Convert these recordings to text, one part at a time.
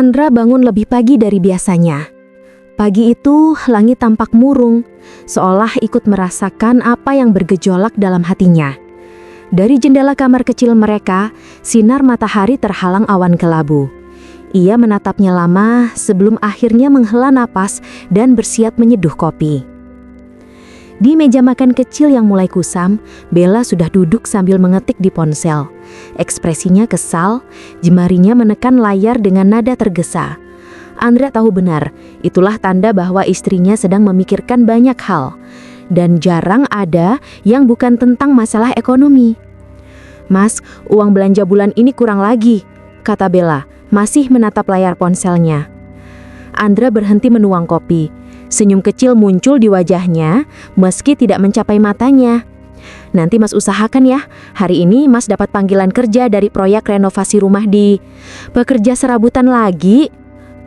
Andra bangun lebih pagi dari biasanya. Pagi itu langit tampak murung, seolah ikut merasakan apa yang bergejolak dalam hatinya. Dari jendela kamar kecil mereka, sinar matahari terhalang awan kelabu. Ia menatapnya lama sebelum akhirnya menghela napas dan bersiap menyeduh kopi. Di meja makan kecil yang mulai kusam, Bella sudah duduk sambil mengetik di ponsel. Ekspresinya kesal, jemarinya menekan layar dengan nada tergesa. Andra tahu benar, itulah tanda bahwa istrinya sedang memikirkan banyak hal. Dan jarang ada yang bukan tentang masalah ekonomi. "Mas, uang belanja bulan ini kurang lagi," kata Bella, masih menatap layar ponselnya. Andra berhenti menuang kopi. Senyum kecil muncul di wajahnya, meski tidak mencapai matanya. "Nanti Mas usahakan ya, hari ini Mas dapat panggilan kerja dari proyek renovasi rumah di..." "Pekerja serabutan lagi?"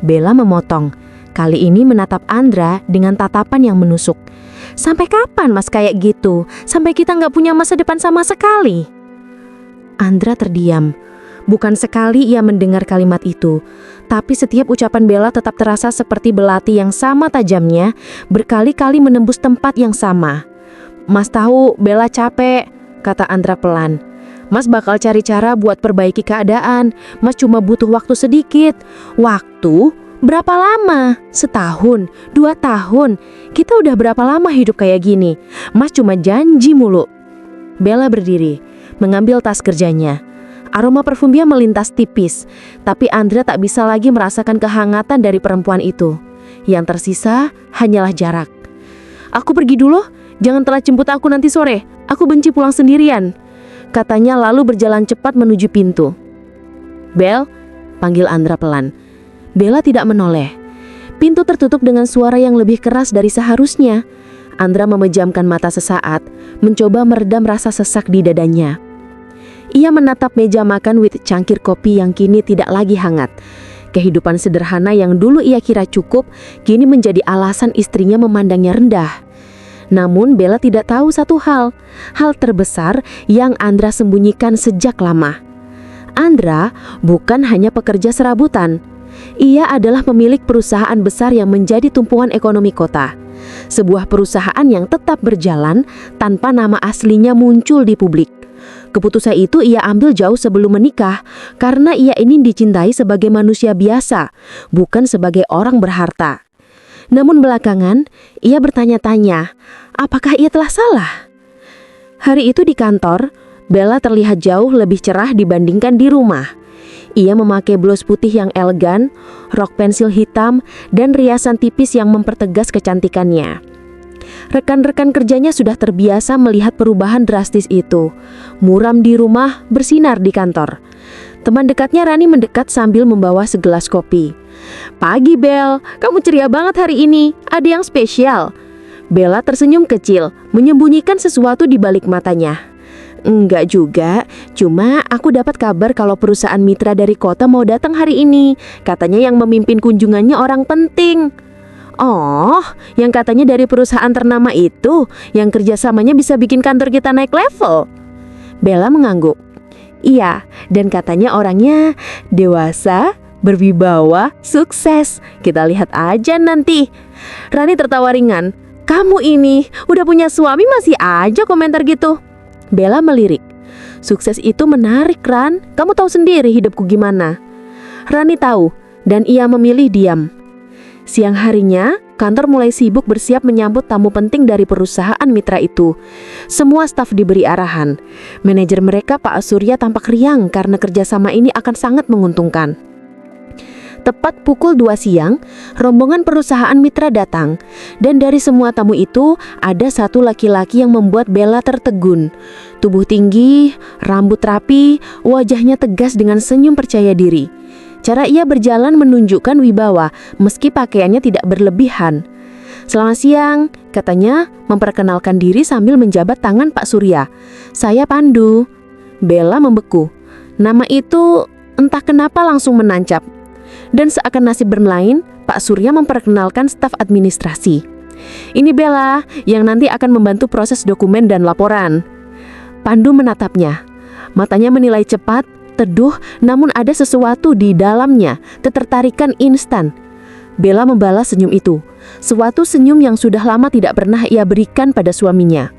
Bella memotong. Kali ini menatap Andra dengan tatapan yang menusuk. "Sampai kapan Mas kayak gitu? Sampai kita nggak punya masa depan sama sekali?" Andra terdiam. Bukan sekali ia mendengar kalimat itu, tapi setiap ucapan Bella tetap terasa seperti belati yang sama tajamnya, berkali-kali menembus tempat yang sama. "Mas tahu Bella capek," kata Andra pelan. "Mas bakal cari cara buat perbaiki keadaan. Mas cuma butuh waktu sedikit." "Waktu? Berapa lama? Setahun? 2 tahun? Kita udah berapa lama hidup kayak gini? Mas cuma janji mulu." Bella berdiri, mengambil tas kerjanya. Aroma parfumnya melintas tipis, tapi Andra tak bisa lagi merasakan kehangatan dari perempuan itu. Yang tersisa hanyalah jarak. "Aku pergi dulu, jangan telat jemput aku nanti sore. Aku benci pulang sendirian," katanya lalu berjalan cepat menuju pintu. "Bel," panggil Andra pelan. Bella tidak menoleh. Pintu tertutup dengan suara yang lebih keras dari seharusnya. Andra memejamkan mata sesaat, mencoba meredam rasa sesak di dadanya. Ia menatap meja makan with cangkir kopi yang kini tidak lagi hangat. Kehidupan sederhana yang dulu ia kira cukup, kini menjadi alasan istrinya memandangnya rendah. Namun Bella tidak tahu satu hal terbesar yang Andra sembunyikan sejak lama. Andra bukan hanya pekerja serabutan. Ia adalah pemilik perusahaan besar yang menjadi tumpuan ekonomi kota. Sebuah perusahaan yang tetap berjalan tanpa nama aslinya muncul di publik. Keputusan itu ia ambil jauh sebelum menikah karena ia ingin dicintai sebagai manusia biasa, bukan sebagai orang berharta. Namun belakangan, ia bertanya-tanya, apakah ia telah salah? Hari itu di kantor, Bella terlihat jauh lebih cerah dibandingkan di rumah. Ia memakai blus putih yang elegan, rok pensil hitam, dan riasan tipis yang mempertegas kecantikannya. Rekan-rekan kerjanya sudah terbiasa melihat perubahan drastis itu. Muram di rumah, bersinar di kantor. Teman dekatnya Rani mendekat sambil membawa segelas kopi. "Pagi Bel, kamu ceria banget hari ini. Ada yang spesial?" Bella tersenyum kecil, menyembunyikan sesuatu di balik matanya. "Enggak juga, cuma aku dapat kabar kalau perusahaan mitra dari kota mau datang hari ini. Katanya yang memimpin kunjungannya orang penting." "Oh, yang katanya dari perusahaan ternama itu, yang kerjasamanya bisa bikin kantor kita naik level?" Bella mengangguk. "Iya, dan katanya orangnya dewasa, berwibawa, sukses. Kita lihat aja nanti." Rani tertawa ringan. "Kamu ini udah punya suami masih aja komentar gitu." Bella melirik. "Sukses itu menarik, Ran. Kamu tahu sendiri hidupku gimana." Rani tahu, dan ia memilih diam. Siang harinya, kantor mulai sibuk bersiap menyambut tamu penting dari perusahaan mitra itu. Semua staf diberi arahan. Manajer mereka, Pak Surya, tampak riang karena kerjasama ini akan sangat menguntungkan. Tepat pukul 2 siang, rombongan perusahaan mitra datang. Dan dari semua tamu itu, ada satu laki-laki yang membuat Bella tertegun. Tubuh tinggi, rambut rapi, wajahnya tegas dengan senyum percaya diri. Cara ia berjalan menunjukkan wibawa, meski pakaiannya tidak berlebihan. "Selamat siang," katanya, memperkenalkan diri sambil menjabat tangan Pak Surya. "Saya Pandu." Bella membeku. Nama itu entah kenapa langsung menancap. Dan seakan nasib bermain, Pak Surya memperkenalkan staf administrasi. "Ini Bella, yang nanti akan membantu proses dokumen dan laporan." Pandu menatapnya. Matanya menilai cepat, teduh, namun ada sesuatu di dalamnya, ketertarikan instan. Bella membalas senyum itu, suatu senyum yang sudah lama tidak pernah ia berikan pada suaminya.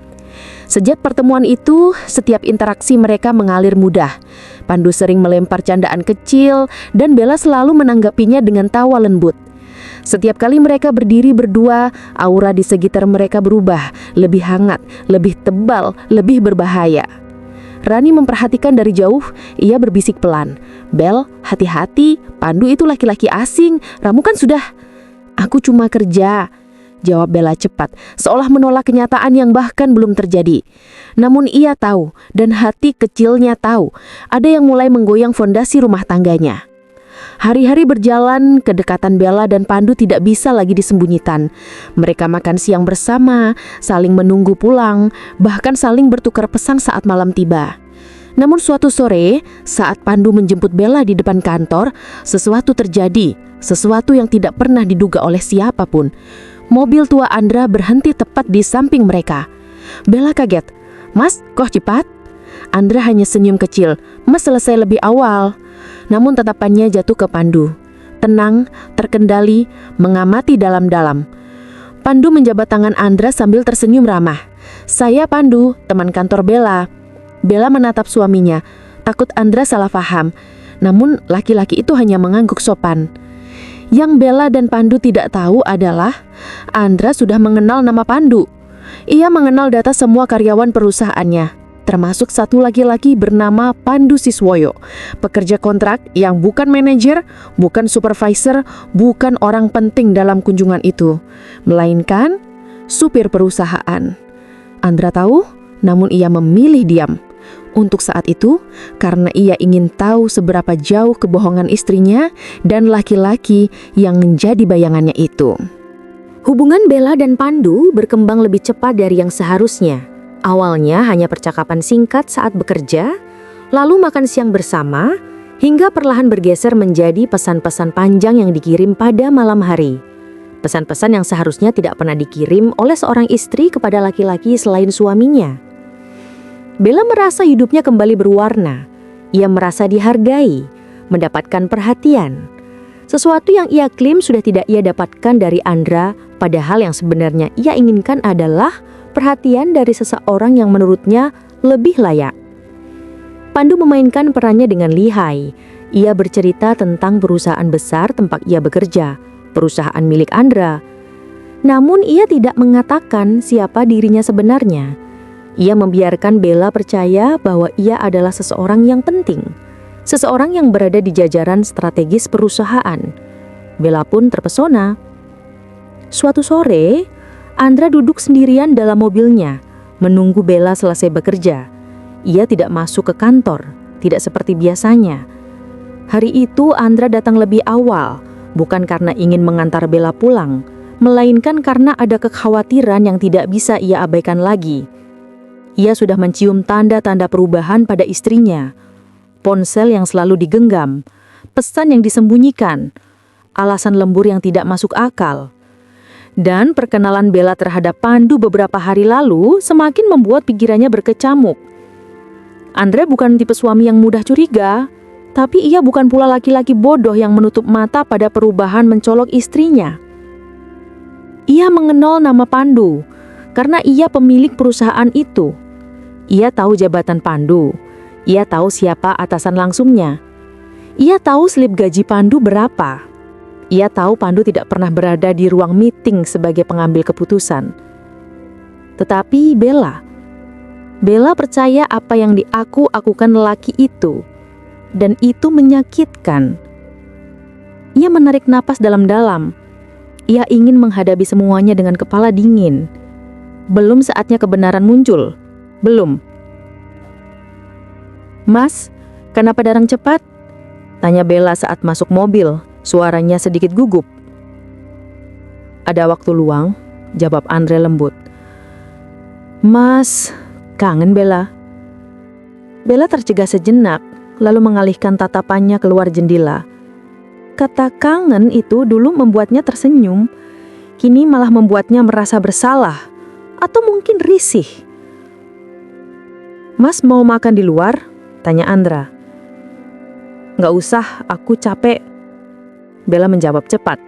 Sejak pertemuan itu, setiap interaksi mereka mengalir mudah. Pandu sering melempar candaan kecil, dan Bella selalu menanggapinya dengan tawa lembut. Setiap kali mereka berdiri berdua, aura di sekitar mereka berubah, lebih hangat, lebih tebal, lebih berbahaya. Rani memperhatikan dari jauh, ia berbisik pelan. "Bel, hati-hati, Pandu itu laki-laki asing, ramukan sudah." "Aku cuma kerja," jawab Bella cepat, seolah menolak kenyataan yang bahkan belum terjadi. Namun ia tahu, dan hati kecilnya tahu, ada yang mulai menggoyang fondasi rumah tangganya. Hari-hari berjalan, kedekatan Bella dan Pandu tidak bisa lagi disembunyikan. Mereka makan siang bersama, saling menunggu pulang, bahkan saling bertukar pesan saat malam tiba. Namun suatu sore, saat Pandu menjemput Bella di depan kantor, sesuatu terjadi, sesuatu yang tidak pernah diduga oleh siapapun. Mobil tua Andra berhenti tepat di samping mereka. Bella kaget. "Mas, kok cepat?" Andra hanya senyum kecil. "Mas selesai lebih awal." Namun tatapannya jatuh ke Pandu. Tenang, terkendali, mengamati dalam-dalam. Pandu menjabat tangan Andra sambil tersenyum ramah. "Saya Pandu, teman kantor Bella." Bella menatap suaminya, takut Andra salah paham. Namun laki-laki itu hanya mengangguk sopan. Yang Bella dan Pandu tidak tahu adalah Andra sudah mengenal nama Pandu. Ia mengenal data semua karyawan perusahaannya, termasuk satu laki-laki bernama Pandu Siswoyo, pekerja kontrak yang bukan manajer, bukan supervisor, bukan orang penting dalam kunjungan itu, melainkan supir perusahaan. Andra tahu, namun ia memilih diam. Untuk saat itu, karena ia ingin tahu seberapa jauh kebohongan istrinya dan laki-laki yang menjadi bayangannya itu. Hubungan Bella dan Pandu berkembang lebih cepat dari yang seharusnya. Awalnya hanya percakapan singkat saat bekerja, lalu makan siang bersama, hingga perlahan bergeser menjadi pesan-pesan panjang yang dikirim pada malam hari. Pesan-pesan yang seharusnya tidak pernah dikirim oleh seorang istri kepada laki-laki selain suaminya. Bella merasa hidupnya kembali berwarna. Ia merasa dihargai, mendapatkan perhatian. Sesuatu yang ia klaim sudah tidak ia dapatkan dari Andra, padahal yang sebenarnya ia inginkan adalah perhatian dari seseorang yang menurutnya lebih layak. Pandu memainkan perannya dengan lihai. Ia bercerita tentang perusahaan besar tempat ia bekerja, perusahaan milik Andra. Namun ia tidak mengatakan siapa dirinya sebenarnya. Ia membiarkan Bella percaya bahwa ia adalah seseorang yang penting, seseorang yang berada di jajaran strategis perusahaan. Bella pun terpesona. Suatu sore, Andra duduk sendirian dalam mobilnya, menunggu Bella selesai bekerja. Ia tidak masuk ke kantor, tidak seperti biasanya. Hari itu Andra datang lebih awal, bukan karena ingin mengantar Bella pulang, melainkan karena ada kekhawatiran yang tidak bisa ia abaikan lagi. Ia sudah mencium tanda-tanda perubahan pada istrinya. Ponsel yang selalu digenggam, pesan yang disembunyikan, alasan lembur yang tidak masuk akal. Dan perkenalan Bella terhadap Pandu beberapa hari lalu semakin membuat pikirannya berkecamuk. Andre bukan tipe suami yang mudah curiga, tapi ia bukan pula laki-laki bodoh yang menutup mata pada perubahan mencolok istrinya. Ia mengenal nama Pandu karena ia pemilik perusahaan itu. Ia tahu jabatan Pandu. Ia tahu siapa atasan langsungnya. Ia tahu slip gaji Pandu berapa. Ia tahu Pandu tidak pernah berada di ruang meeting sebagai pengambil keputusan. Tetapi Bella percaya apa yang diaku-akukan lelaki itu. Dan itu menyakitkan. Ia menarik napas dalam-dalam. Ia ingin menghadapi semuanya dengan kepala dingin. Belum saatnya kebenaran muncul. Belum. "Mas, kenapa datang cepat?" tanya Bella saat masuk mobil. Suaranya sedikit gugup. "Ada waktu luang," jawab Andre lembut. "Mas, kangen Bella." Bella tercegah sejenak, lalu mengalihkan tatapannya keluar jendela. Kata kangen itu dulu membuatnya tersenyum, kini malah membuatnya merasa bersalah, atau mungkin risih. "Mas mau makan di luar?" tanya Andra. "Nggak usah, aku capek," Bella menjawab cepat.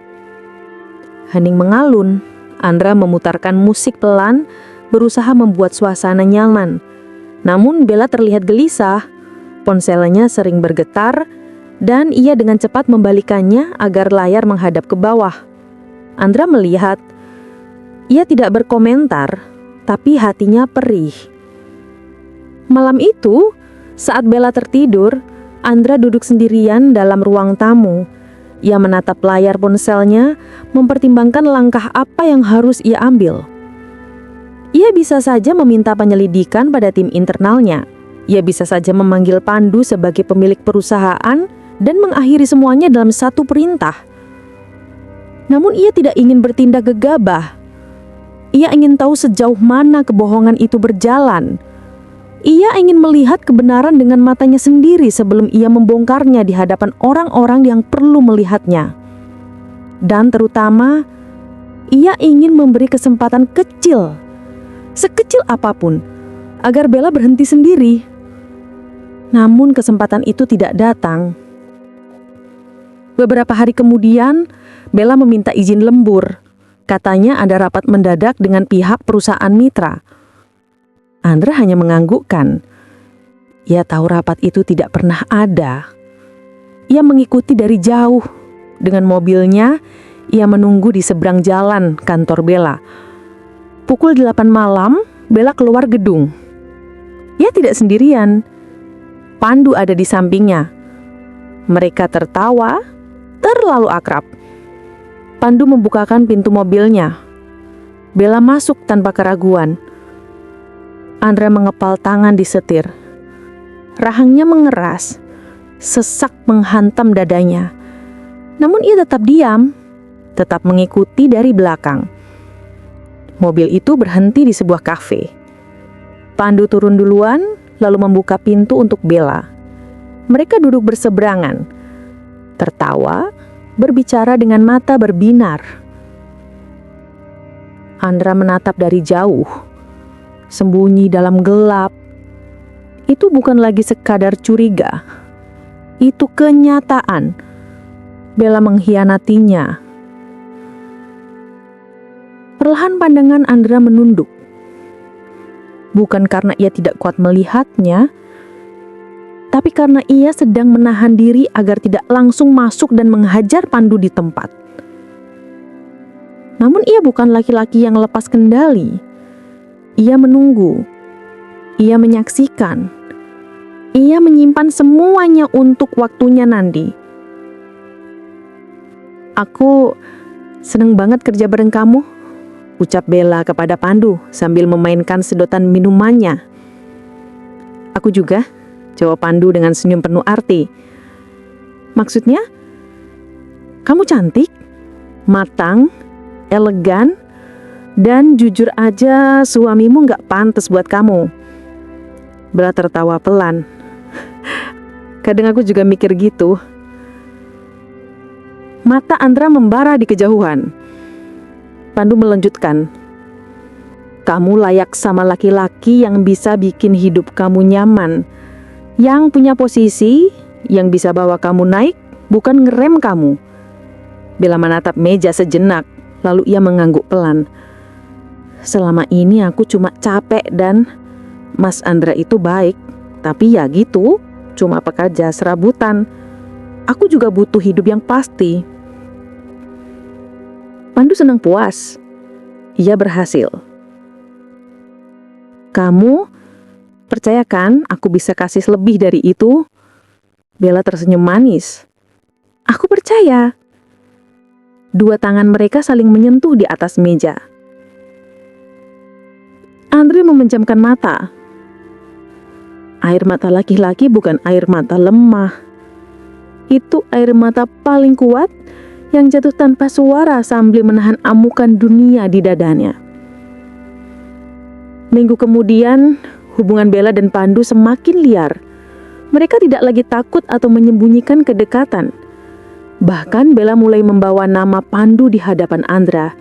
Hening mengalun. Andra memutarkan musik pelan, berusaha membuat suasana nyaman. Namun Bella terlihat gelisah. Ponselnya sering bergetar, dan ia dengan cepat membalikannya agar layar menghadap ke bawah. Andra melihat. Ia tidak berkomentar, tapi hatinya perih. Malam itu, saat Bella tertidur, Andra duduk sendirian dalam ruang tamu. Ia menatap layar ponselnya, mempertimbangkan langkah apa yang harus ia ambil. Ia bisa saja meminta penyelidikan pada tim internalnya. Ia bisa saja memanggil Pandu sebagai pemilik perusahaan dan mengakhiri semuanya dalam satu perintah. Namun ia tidak ingin bertindak gegabah. Ia ingin tahu sejauh mana kebohongan itu berjalan. Ia ingin melihat kebenaran dengan matanya sendiri sebelum ia membongkarnya di hadapan orang-orang yang perlu melihatnya. Dan terutama, ia ingin memberi kesempatan kecil, sekecil apapun, agar Bella berhenti sendiri. Namun kesempatan itu tidak datang. Beberapa hari kemudian, Bella meminta izin lembur. Katanya ada rapat mendadak dengan pihak perusahaan mitra. Andra hanya menganggukkan. Ia tahu rapat itu tidak pernah ada. Ia mengikuti dari jauh. Dengan mobilnya, ia menunggu di seberang jalan kantor Bella. Pukul 8 malam, Bella keluar gedung. Ia tidak sendirian. Pandu ada di sampingnya. Mereka tertawa, terlalu akrab. Pandu membukakan pintu mobilnya. Bella masuk tanpa keraguan. Andra mengepal tangan di setir. Rahangnya mengeras, sesak menghantam dadanya. Namun ia tetap diam, tetap mengikuti dari belakang. Mobil itu berhenti di sebuah kafe. Pandu turun duluan, lalu membuka pintu untuk Bella. Mereka duduk berseberangan, tertawa, berbicara dengan mata berbinar. Andra menatap dari jauh. Sembunyi dalam gelap. Itu bukan lagi sekadar curiga. Itu kenyataan. Bella mengkhianatinya. Perlahan pandangan Andra menunduk. Bukan karena ia tidak kuat melihatnya, tapi karena ia sedang menahan diri agar tidak langsung masuk dan menghajar Pandu di tempat. Namun ia bukan laki-laki yang lepas kendali. Ia menunggu, ia menyaksikan, ia menyimpan semuanya untuk waktunya nanti. "Aku seneng banget kerja bareng kamu," ucap Bella kepada Pandu sambil memainkan sedotan minumannya. "Aku juga," jawab Pandu dengan senyum penuh arti. "Maksudnya, kamu cantik, matang, elegan, dan jujur aja suamimu gak pantas buat kamu." Bella tertawa pelan. "Kadang aku juga mikir gitu." Mata Andra membara di kejauhan. Pandu melanjutkan, "Kamu layak sama laki-laki yang bisa bikin hidup kamu nyaman, yang punya posisi, yang bisa bawa kamu naik, bukan ngerem kamu." Bella menatap meja sejenak, lalu ia mengangguk pelan. "Selama ini aku cuma capek dan Mas Andra itu baik, tapi ya gitu, cuma pekerja serabutan. Aku juga butuh hidup yang pasti." Pandu senang puas. Ia berhasil. "Kamu percayakan aku bisa kasih lebih dari itu?" Bella tersenyum manis. "Aku percaya." Dua tangan mereka saling menyentuh di atas meja. Andre memejamkan mata. Air mata laki-laki bukan air mata lemah. Itu air mata paling kuat yang jatuh tanpa suara sambil menahan amukan dunia di dadanya. Minggu kemudian, hubungan Bella dan Pandu semakin liar. Mereka tidak lagi takut atau menyembunyikan kedekatan. Bahkan Bella mulai membawa nama Pandu di hadapan Andra.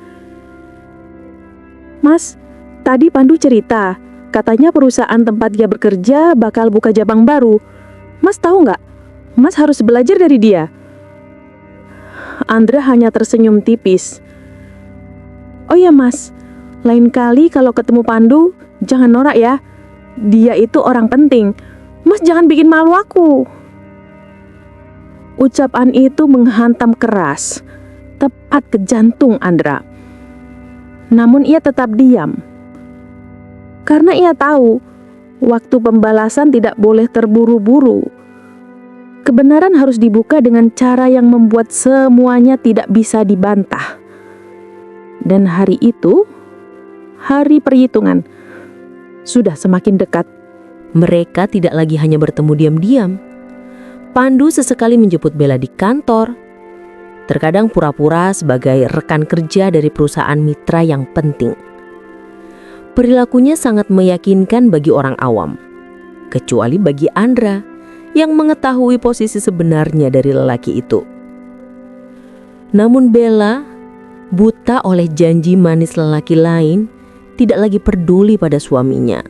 "Mas, tadi Pandu cerita, katanya perusahaan tempat dia bekerja bakal buka cabang baru. Mas tahu nggak? Mas harus belajar dari dia. Andra hanya tersenyum tipis. Oh ya Mas, lain kali kalau ketemu Pandu, jangan norak ya. Dia itu orang penting. Mas jangan bikin malu aku. Ucapan itu menghantam keras, tepat ke jantung Andra. Namun ia tetap diam. Karena ia tahu, waktu pembalasan tidak boleh terburu-buru. Kebenaran harus dibuka dengan cara yang membuat semuanya tidak bisa dibantah. Dan hari itu, hari perhitungan, sudah semakin dekat. Mereka tidak lagi hanya bertemu diam-diam. Pandu sesekali menjemput Bella di kantor. Terkadang pura-pura sebagai rekan kerja dari perusahaan mitra yang penting. Perilakunya sangat meyakinkan bagi orang awam, kecuali bagi Andra yang mengetahui posisi sebenarnya dari lelaki itu. Namun Bella, buta oleh janji manis lelaki lain, tidak lagi peduli pada suaminya.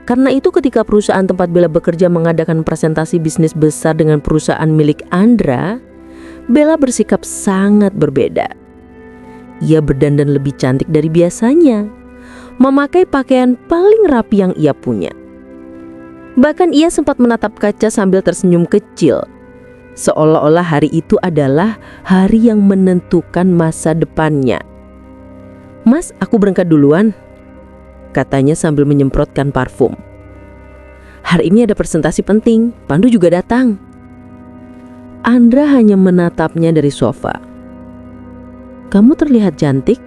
Karena itu ketika perusahaan tempat Bella bekerja mengadakan presentasi bisnis besar dengan perusahaan milik Andra, Bella bersikap sangat berbeda. Ia berdandan lebih cantik dari biasanya, memakai pakaian paling rapi yang ia punya. Bahkan ia sempat menatap kaca sambil tersenyum kecil, seolah-olah hari itu adalah hari yang menentukan masa depannya. "Mas, aku berangkat duluan," katanya sambil menyemprotkan parfum. "Hari ini ada presentasi penting, Pandu juga datang." Andra hanya menatapnya dari sofa. "Kamu terlihat cantik."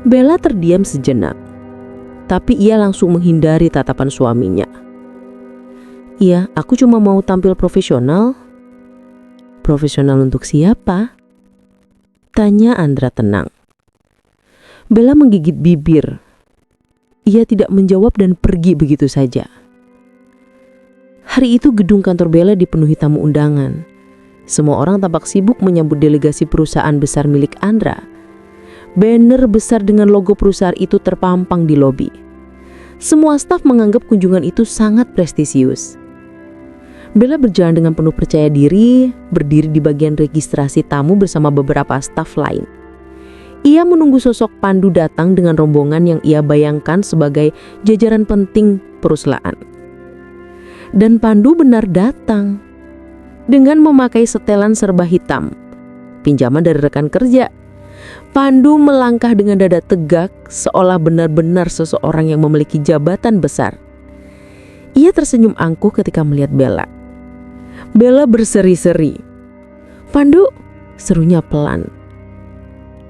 Bella terdiam sejenak, tapi ia langsung menghindari tatapan suaminya. "Iya, aku cuma mau tampil profesional." "Profesional untuk siapa?" tanya Andra tenang. Bella menggigit bibir. Ia tidak menjawab dan pergi begitu saja. Hari itu gedung kantor Bella dipenuhi tamu undangan. Semua orang tampak sibuk menyambut delegasi perusahaan besar milik Andra. Banner besar dengan logo perusahaan itu terpampang di lobi. Semua staf menganggap kunjungan itu sangat prestisius. Bella berjalan dengan penuh percaya diri, berdiri di bagian registrasi tamu bersama beberapa staf lain. Ia menunggu sosok Pandu datang dengan rombongan yang ia bayangkan sebagai jajaran penting perusahaan. Dan Pandu benar datang dengan memakai setelan serba hitam, pinjaman dari rekan kerja. Pandu melangkah dengan dada tegak seolah benar-benar seseorang yang memiliki jabatan besar. Ia tersenyum angkuh ketika melihat Bella. Bella berseri-seri. "Pandu," serunya pelan.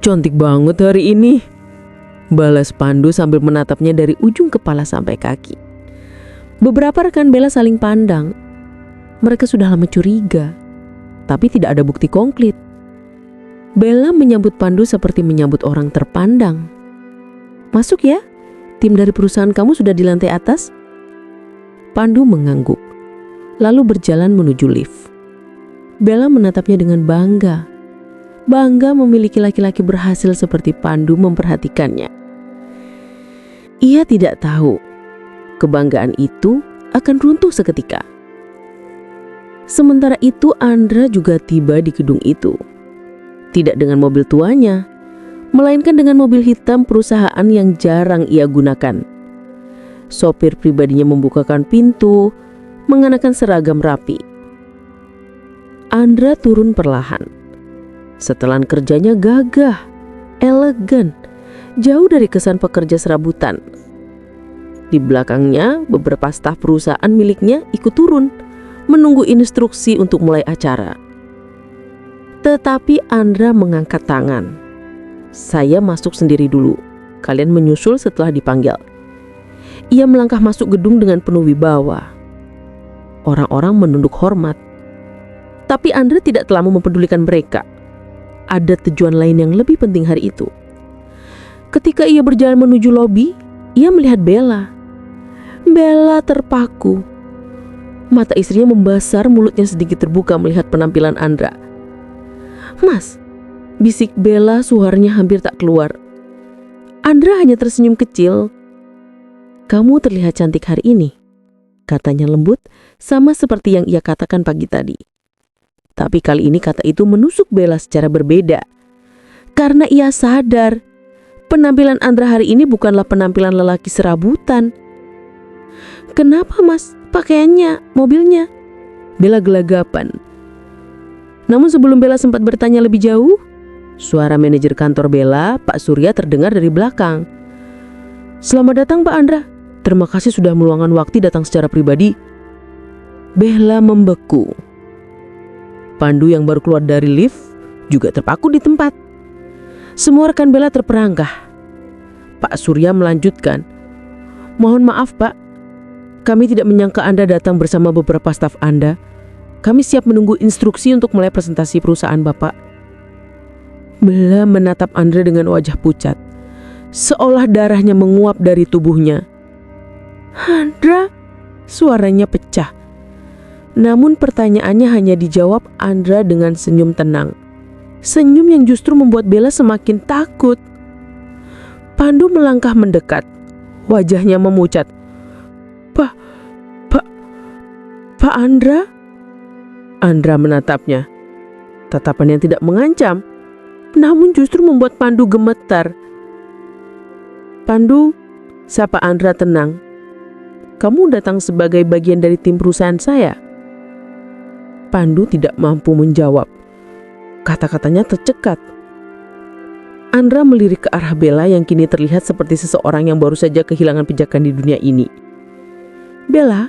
"Cantik banget hari ini," balas Pandu sambil menatapnya dari ujung kepala sampai kaki. Beberapa rekan Bella saling pandang. Mereka sudah lama curiga, tapi tidak ada bukti konkret. Bella menyambut Pandu seperti menyambut orang terpandang. "Masuk ya, tim dari perusahaan kamu sudah di lantai atas." Pandu mengangguk, lalu berjalan menuju lift. Bella menatapnya dengan bangga. Bangga memiliki laki-laki berhasil seperti Pandu memperhatikannya. Ia tidak tahu kebanggaan itu akan runtuh seketika. Sementara itu Andra juga tiba di gedung itu. Tidak dengan mobil tuanya, melainkan dengan mobil hitam perusahaan yang jarang ia gunakan. Sopir pribadinya membukakan pintu, mengenakan seragam rapi. Andra turun perlahan. Setelan kerjanya gagah, elegan, jauh dari kesan pekerja serabutan. Di belakangnya, beberapa staf perusahaan miliknya ikut turun, menunggu instruksi untuk mulai acara. Tetapi Andra mengangkat tangan. "Saya masuk sendiri dulu, kalian menyusul setelah dipanggil." Ia melangkah masuk gedung dengan penuh wibawa. Orang-orang menunduk hormat. Tapi Andra tidak terlalu mempedulikan mereka. Ada tujuan lain yang lebih penting hari itu. Ketika ia berjalan menuju lobi, ia melihat Bella. Bella terpaku. Mata istrinya membesar, mulutnya sedikit terbuka melihat penampilan Andra. "Mas," bisik Bella, suaranya hampir tak keluar. Andra hanya tersenyum kecil. "Kamu terlihat cantik hari ini," Katanya lembut, sama seperti yang ia katakan pagi tadi. Tapi kali ini kata itu menusuk Bella secara berbeda. Karena ia sadar, penampilan Andra hari ini bukanlah penampilan lelaki serabutan. "Kenapa mas? Pakaiannya, mobilnya?" Bella gelagapan. Namun sebelum Bella sempat bertanya lebih jauh, suara manajer kantor Bella, Pak Surya, terdengar dari belakang. "Selamat datang Pak Andra. Terima kasih sudah meluangkan waktu datang secara pribadi." Bella membeku. Pandu yang baru keluar dari lift juga terpaku di tempat. Semua rekan Bella terperangkah. Pak Surya melanjutkan, "Mohon maaf Pak, kami tidak menyangka Anda datang bersama beberapa staf Anda. Kami siap menunggu instruksi untuk mulai presentasi perusahaan Bapak." Bella menatap Andra dengan wajah pucat, seolah darahnya menguap dari tubuhnya. "Andra?" Suaranya pecah. Namun pertanyaannya hanya dijawab Andra dengan senyum tenang. Senyum yang justru membuat Bella semakin takut. Pandu melangkah mendekat. Wajahnya memucat. Pak Andra?" Andra menatapnya. Tatapan yang tidak mengancam, namun justru membuat Pandu gemetar. "Pandu," sapa Andra tenang. "Kamu datang sebagai bagian dari tim perusahaan saya?" Pandu tidak mampu menjawab. Kata-katanya tercekat. Andra melirik ke arah Bella yang kini terlihat seperti seseorang yang baru saja kehilangan pijakan di dunia ini. "Bella,"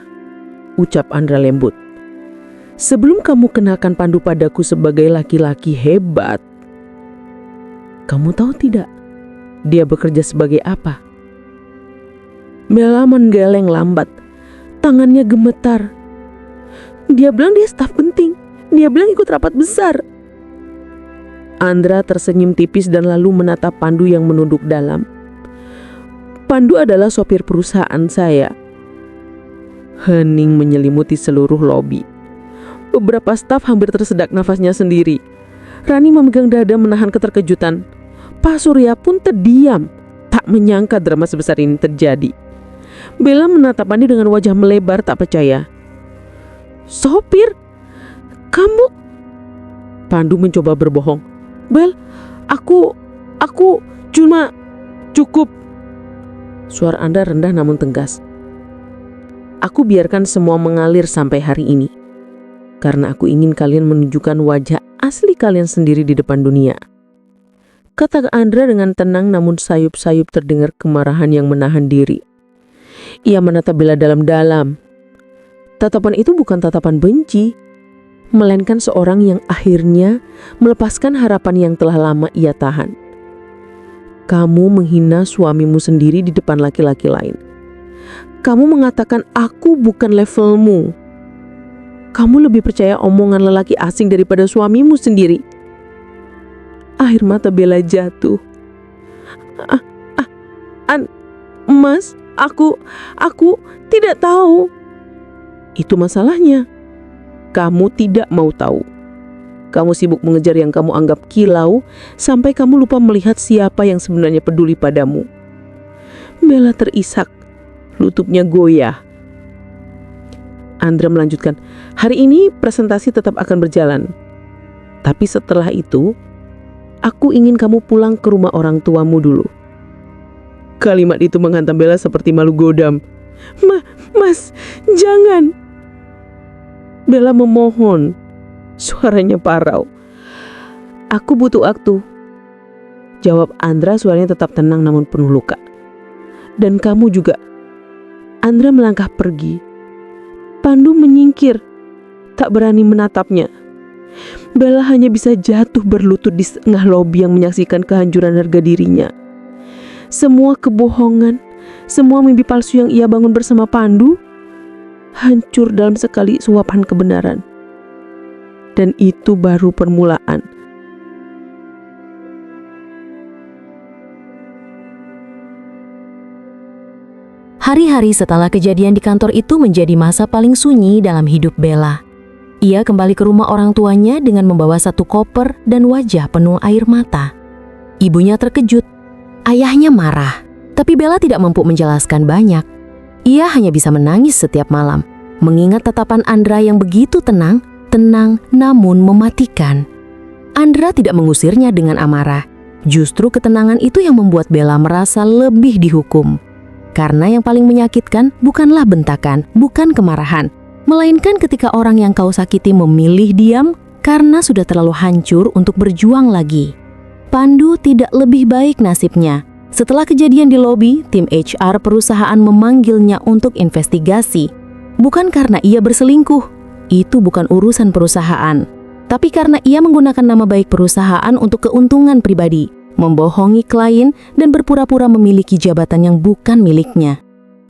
ucap Andra lembut, "sebelum kamu kenalkan Pandu padaku sebagai laki-laki hebat, kamu tahu tidak dia bekerja sebagai apa?" Bella menggeleng lambat, tangannya gemetar. "Dia bilang dia staf penting. Dia bilang ikut rapat besar." Andra tersenyum tipis dan lalu menatap Pandu yang menunduk dalam. "Pandu adalah sopir perusahaan saya." Hening menyelimuti seluruh lobi. Beberapa staf hampir tersedak nafasnya sendiri. Rani memegang dada menahan keterkejutan. Pak Surya pun terdiam, tak menyangka drama sebesar ini terjadi. Bella menatap Andi dengan wajah melebar tak percaya. "Sopir? Kamu?" Pandu mencoba berbohong. "Bel, aku cuma cukup." Suara Anda rendah namun tegas. "Aku biarkan semua mengalir sampai hari ini, karena aku ingin kalian menunjukkan wajah asli kalian sendiri di depan dunia." Kata Andra dengan tenang, namun sayup-sayup terdengar kemarahan yang menahan diri. Ia menatap Bella dalam-dalam. Tatapan itu bukan tatapan benci, melainkan seorang yang akhirnya melepaskan harapan yang telah lama ia tahan. "Kamu menghina suamimu sendiri di depan laki-laki lain. Kamu mengatakan aku bukan levelmu. Kamu lebih percaya omongan lelaki asing daripada suamimu sendiri." Air mata Bella jatuh. Mas, aku tidak tahu." "Itu masalahnya. Kamu tidak mau tahu. Kamu sibuk mengejar yang kamu anggap kilau sampai kamu lupa melihat siapa yang sebenarnya peduli padamu." Bella terisak, lututnya goyah. Andra melanjutkan, "Hari ini presentasi tetap akan berjalan. Tapi setelah itu, aku ingin kamu pulang ke rumah orang tuamu dulu." Kalimat itu menghantam Bella seperti malu godam. Mas, jangan." Bella memohon. Suaranya parau. "Aku butuh waktu," jawab Andra, suaranya tetap tenang namun penuh luka. "Dan kamu juga." Andra melangkah pergi. Pandu menyingkir, tak berani menatapnya. Bella hanya bisa jatuh berlutut di tengah lobi yang menyaksikan kehancuran harga dirinya. Semua kebohongan, semua mimpi palsu yang ia bangun bersama Pandu hancur dalam sekali suapan kebenaran. Dan itu baru permulaan. Hari-hari setelah kejadian di kantor itu menjadi masa paling sunyi dalam hidup Bella. Ia kembali ke rumah orang tuanya dengan membawa satu koper dan wajah penuh air mata. Ibunya terkejut, ayahnya marah, tapi Bella tidak mampu menjelaskan banyak. Ia hanya bisa menangis setiap malam. mengingat tatapan Andra yang begitu tenang namun mematikan. Andra tidak mengusirnya dengan amarah. Justru ketenangan itu yang membuat Bella merasa lebih dihukum. Karena yang paling menyakitkan bukanlah bentakan, bukan kemarahan, melainkan ketika orang yang kau sakiti memilih diam karena sudah terlalu hancur untuk berjuang lagi. Pandu tidak lebih baik nasibnya. Setelah kejadian di lobi, tim HR perusahaan memanggilnya untuk investigasi. Bukan karena ia berselingkuh. Itu bukan urusan perusahaan. Tapi karena ia menggunakan nama baik perusahaan untuk keuntungan pribadi, membohongi klien, dan berpura-pura memiliki jabatan yang bukan miliknya.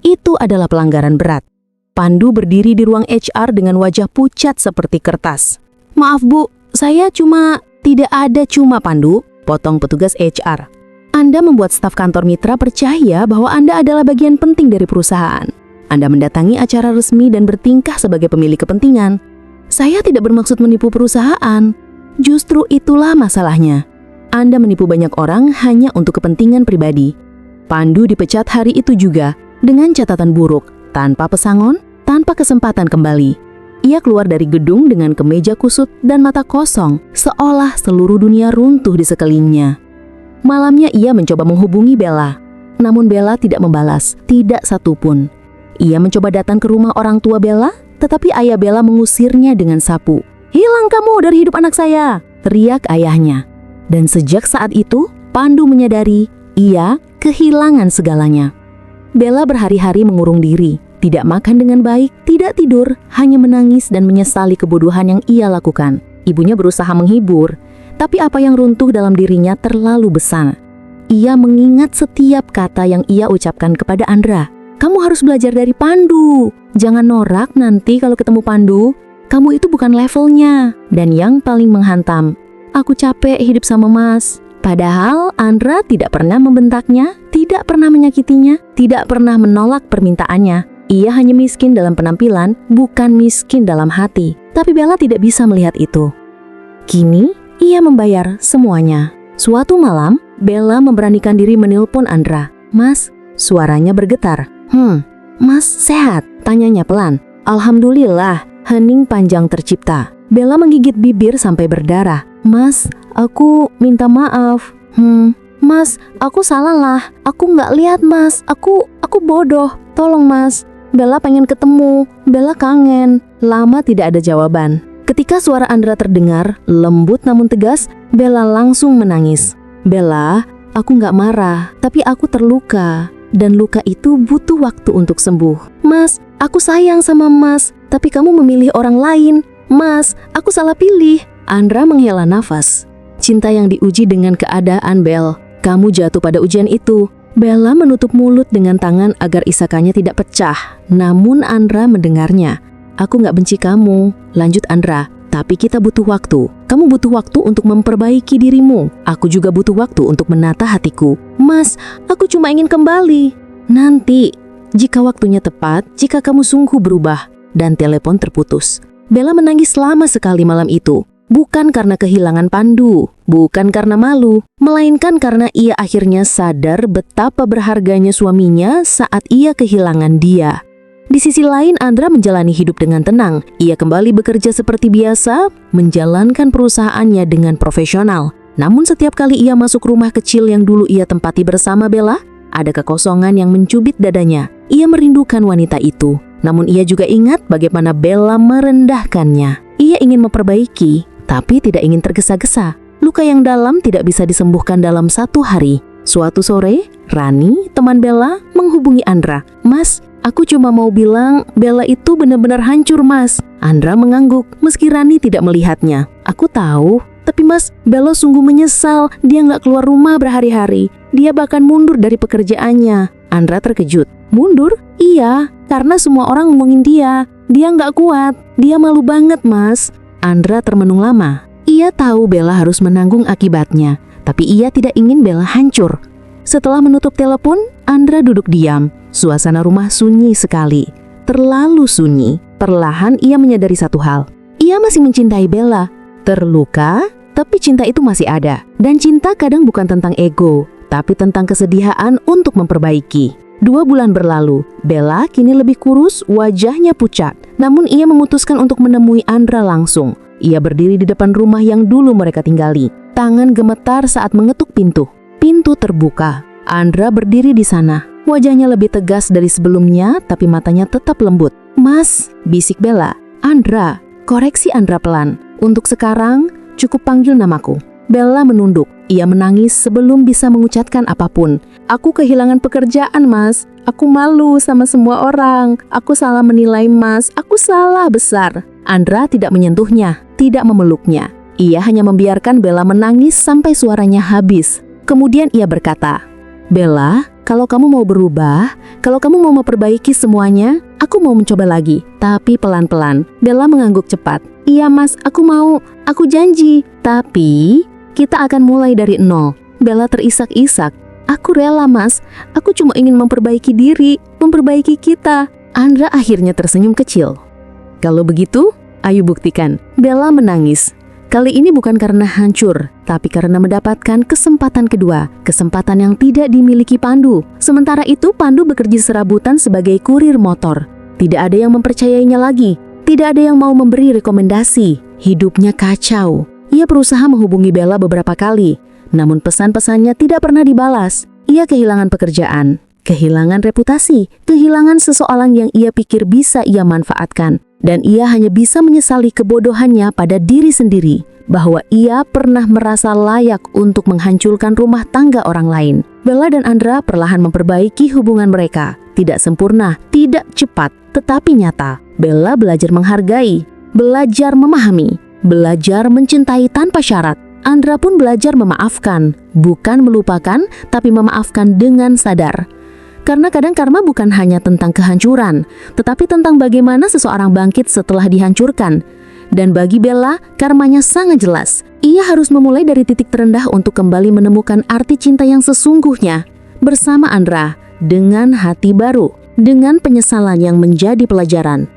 Itu adalah pelanggaran berat. Pandu berdiri di ruang HR dengan wajah pucat seperti kertas. "Maaf Bu, saya tidak ada cuma Pandu," potong petugas HR. "Anda membuat staf kantor mitra percaya bahwa Anda adalah bagian penting dari perusahaan. Anda mendatangi acara resmi dan bertingkah sebagai pemilik kepentingan. Saya tidak bermaksud menipu perusahaan. Justru itulah masalahnya. Anda menipu banyak orang hanya untuk kepentingan pribadi." Pandu dipecat hari itu juga dengan catatan buruk, tanpa pesangon, tanpa kesempatan kembali. Ia keluar dari gedung dengan kemeja kusut dan mata kosong, seolah seluruh dunia runtuh di sekelilingnya. Malamnya ia mencoba menghubungi Bella, namun Bella tidak membalas, tidak satupun. Ia mencoba datang ke rumah orang tua Bella, tetapi ayah Bella mengusirnya dengan sapu. "Hilang kamu dari hidup anak saya!" teriak ayahnya. Dan sejak saat itu, Pandu menyadari ia kehilangan segalanya. Bella berhari-hari mengurung diri, tidak makan dengan baik, tidak tidur, hanya menangis dan menyesali kebodohan yang ia lakukan. Ibunya berusaha menghibur, tapi apa yang runtuh dalam dirinya terlalu besar. Ia mengingat setiap kata yang ia ucapkan kepada Andra. "Kamu harus belajar dari Pandu. Jangan norak nanti kalau ketemu Pandu. Kamu itu bukan levelnya." Dan yang paling menghantam, "Aku capek hidup sama Mas." Padahal Andra tidak pernah membentaknya, tidak pernah menyakitinya, tidak pernah menolak permintaannya. Ia hanya miskin dalam penampilan, bukan miskin dalam hati. Tapi Bella tidak bisa melihat itu. Kini, ia membayar semuanya. Suatu malam, Bella memberanikan diri menelpon Andra. "Mas," suaranya bergetar. Mas sehat?" tanyanya pelan. "Alhamdulillah," hening panjang tercipta. Bella menggigit bibir sampai berdarah. "Mas, aku minta maaf." Mas, aku salah lah. Aku nggak lihat Mas. Aku bodoh. Tolong Mas. Bella pengen ketemu. Bella kangen." Lama tidak ada jawaban. Ketika suara Andra terdengar, lembut namun tegas, Bella langsung menangis. "Bella, aku nggak marah, tapi aku terluka. Dan luka itu butuh waktu untuk sembuh. Mas, aku sayang sama Mas, tapi kamu memilih orang lain. Mas, aku salah pilih." Andra menghela nafas. Cinta yang diuji dengan keadaan, Bel. Kamu jatuh pada ujian itu. Bella menutup mulut dengan tangan agar isakannya tidak pecah. Namun Andra mendengarnya. "Aku gak benci kamu," lanjut Andra. "Tapi kita butuh waktu. Kamu butuh waktu untuk memperbaiki dirimu. Aku juga butuh waktu untuk menata hatiku." "Mas, aku cuma ingin kembali." "Nanti, jika waktunya tepat, jika kamu sungguh berubah." Dan telepon terputus. Bella menangis lama sekali malam itu. Bukan karena kehilangan Pandu, bukan karena malu, melainkan karena ia akhirnya sadar betapa berharganya suaminya saat ia kehilangan dia. Di sisi lain, Andra menjalani hidup dengan tenang. Ia kembali bekerja seperti biasa, menjalankan perusahaannya dengan profesional. Namun setiap kali ia masuk rumah kecil yang dulu ia tempati bersama Bella, ada kekosongan yang mencubit dadanya. Ia merindukan wanita itu. Namun ia juga ingat bagaimana Bella merendahkannya. Ia ingin memperbaiki, tapi tidak ingin tergesa-gesa. Luka yang dalam tidak bisa disembuhkan dalam satu hari. Suatu sore, Rani, teman Bella, menghubungi Andra. "Mas, aku cuma mau bilang Bella itu benar-benar hancur, Mas." Andra mengangguk meski Rani tidak melihatnya. "Aku tahu, tapi Mas, Bella sungguh menyesal. Dia nggak keluar rumah berhari-hari. Dia bahkan mundur dari pekerjaannya." Andra terkejut. "Mundur? Iya, karena semua orang ngomongin dia. Dia nggak kuat. Dia malu banget, Mas." Andra termenung lama. Ia tahu Bella harus menanggung akibatnya, tapi ia tidak ingin Bella hancur. Setelah menutup telepon, Andra duduk diam. Suasana rumah sunyi sekali. Terlalu sunyi. Perlahan ia menyadari satu hal. Ia masih mencintai Bella. Terluka, tapi cinta itu masih ada. Dan cinta kadang bukan tentang ego, tapi tentang kesediaan untuk memperbaiki. 2 bulan berlalu, Bella kini lebih kurus, wajahnya pucat. Namun ia memutuskan untuk menemui Andra langsung. Ia berdiri di depan rumah yang dulu mereka tinggali. Tangan gemetar saat mengetuk pintu. Pintu terbuka. Andra berdiri di sana. Wajahnya lebih tegas dari sebelumnya, tapi matanya tetap lembut. "Mas," bisik Bella. "Andra," koreksi Andra pelan. "Untuk sekarang, cukup panggil namaku." Bella menunduk. Ia menangis sebelum bisa mengucapkan apapun. "Aku kehilangan pekerjaan, Mas. Aku malu sama semua orang. Aku salah menilai Mas. Aku salah besar." Andra tidak menyentuhnya, tidak memeluknya. Ia hanya membiarkan Bella menangis sampai suaranya habis. Kemudian ia berkata, "Bella, kalau kamu mau berubah, kalau kamu mau memperbaiki semuanya, aku mau mencoba lagi, tapi pelan-pelan." Bella mengangguk cepat. "Iya Mas, aku mau, aku janji. Tapi kita akan mulai dari nol." Bella terisak-isak. "Aku rela Mas, aku cuma ingin memperbaiki diri, memperbaiki kita." Andra akhirnya tersenyum kecil. "Kalau begitu, ayo buktikan." Bella menangis. Kali ini bukan karena hancur, tapi karena mendapatkan kesempatan kedua, kesempatan yang tidak dimiliki Pandu. Sementara itu, Pandu bekerja serabutan sebagai kurir motor. Tidak ada yang mempercayainya lagi, tidak ada yang mau memberi rekomendasi. Hidupnya kacau. Ia berusaha menghubungi Bella beberapa kali, namun pesan-pesannya tidak pernah dibalas. Ia kehilangan pekerjaan, kehilangan reputasi, kehilangan seseorang yang ia pikir bisa ia manfaatkan. Dan ia hanya bisa menyesali kebodohannya pada diri sendiri, bahwa ia pernah merasa layak untuk menghancurkan rumah tangga orang lain. Bella dan Andra perlahan memperbaiki hubungan mereka. Tidak sempurna, tidak cepat, tetapi nyata. Bella belajar menghargai, belajar memahami, belajar mencintai tanpa syarat. Andra pun belajar memaafkan, bukan melupakan, tapi memaafkan dengan sadar. Karena kadang karma bukan hanya tentang kehancuran, tetapi tentang bagaimana seseorang bangkit setelah dihancurkan. Dan bagi Bella, karmanya sangat jelas. Ia harus memulai dari titik terendah untuk kembali menemukan arti cinta yang sesungguhnya. Bersama Andra, dengan hati baru, dengan penyesalan yang menjadi pelajaran.